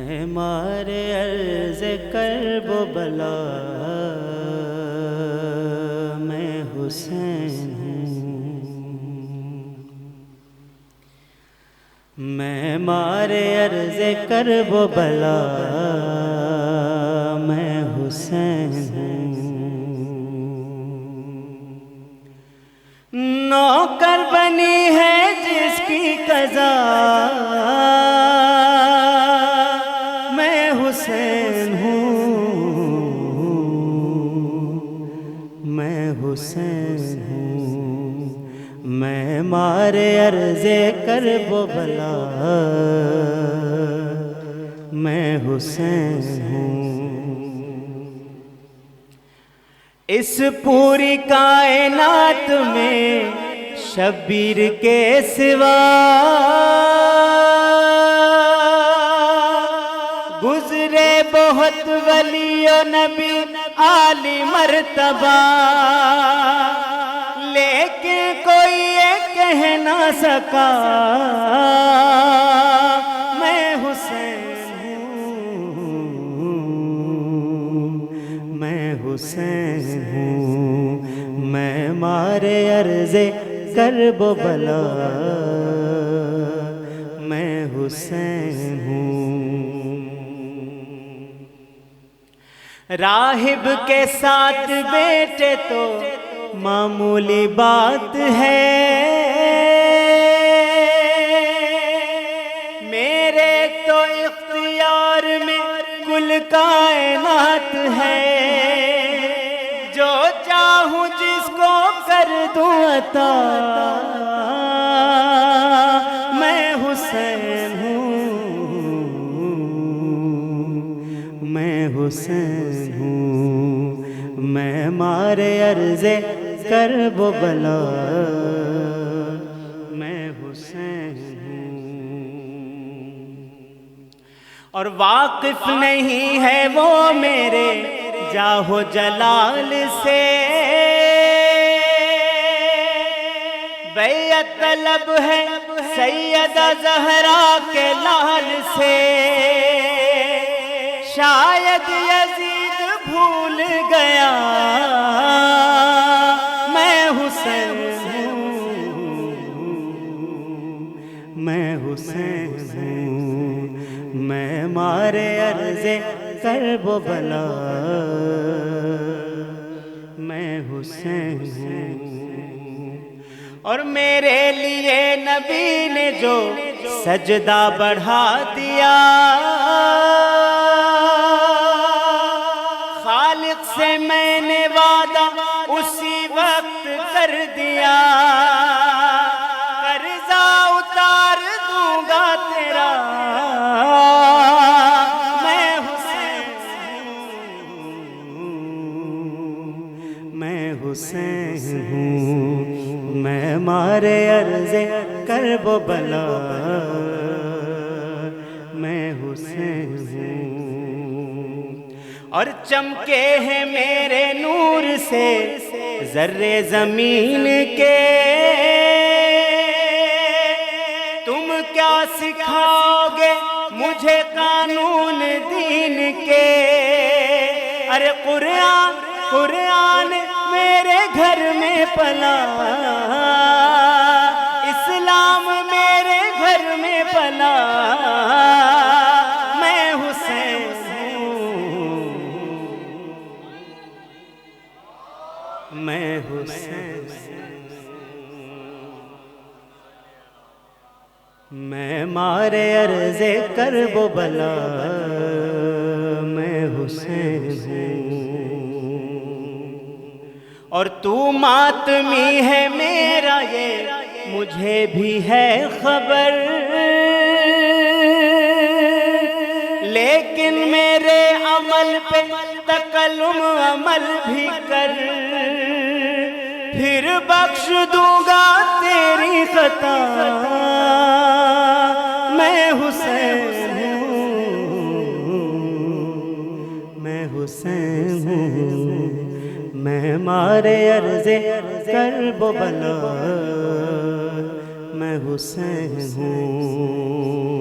میں مارے عرض کرب و بلا میں حسین ہوں، میں مارے عرض کرب و بلا میں حسین ہوں، نوکر بنی ہے جس کی قضا میں حسین ہوں، میں حسین ہوں، میں مارے عرض کرب و بلا میں حسین ہوں، اس پوری کائنات میں شبیر کے سوا گزرے بہت ولی و نبی عالی مرتبہ، لیکن کوئی یہ کہہ نہ سکا میں حسین ہوں، میں حسین ہوں، میں مارے عرض کرب و بلا میں حسین ہوں، راہب کے ساتھ بیٹے تو معمولی بات ہے، میرے تو اختیار میں کل کائنات ہے، جو چاہوں جس کو کر دوں عطا میں حسین ہوں، میں حسین ہوں، میں مارے عرض کرب و بلا میں حسین ہوں، اور واقف نہیں ہے وہ میرے جاہ و جلال سے، بیعت طلب ہے سیدہ زہرا کے لال سے، شاید یزید بھول گیا میں حسین ہوں، میں حسین ہوں، میں مارے عرض کرب و بلا میں حسین ہوں، اور میرے لیے نبی نے جو سجدہ بڑھا دیا، خالق سے میں نے وعدہ اسی وقت کر دیا، قرضہ اتار دوں گا تیرا میں حسین ہوں، میں حسین ہوں، میں مارے عرض کرب و بلا میں حسین ہوں، اور چمکے ہیں میرے نور سے ذرے زمین کے، تم کیا سکھاؤ گے مجھے قانون دین کے، ارے قرآن میرے گھر میں پلا، اسلام میرے گھر میں پلا، میں حسین ہوں، میں حسین ہوں، میں مارے عرض کرب و بلا میں حسین ہوں، اور تو ماتمی ہے میرا یہ مجھے بھی ہے خبر، لیکن میرے عمل پہ تکلم عمل بھی کر، پھر بخش دوں گا تیری خطا میں حسین ہوں، میں حسین ہوں، میں مارے عرض کرب و بلا میں حسین ہوں،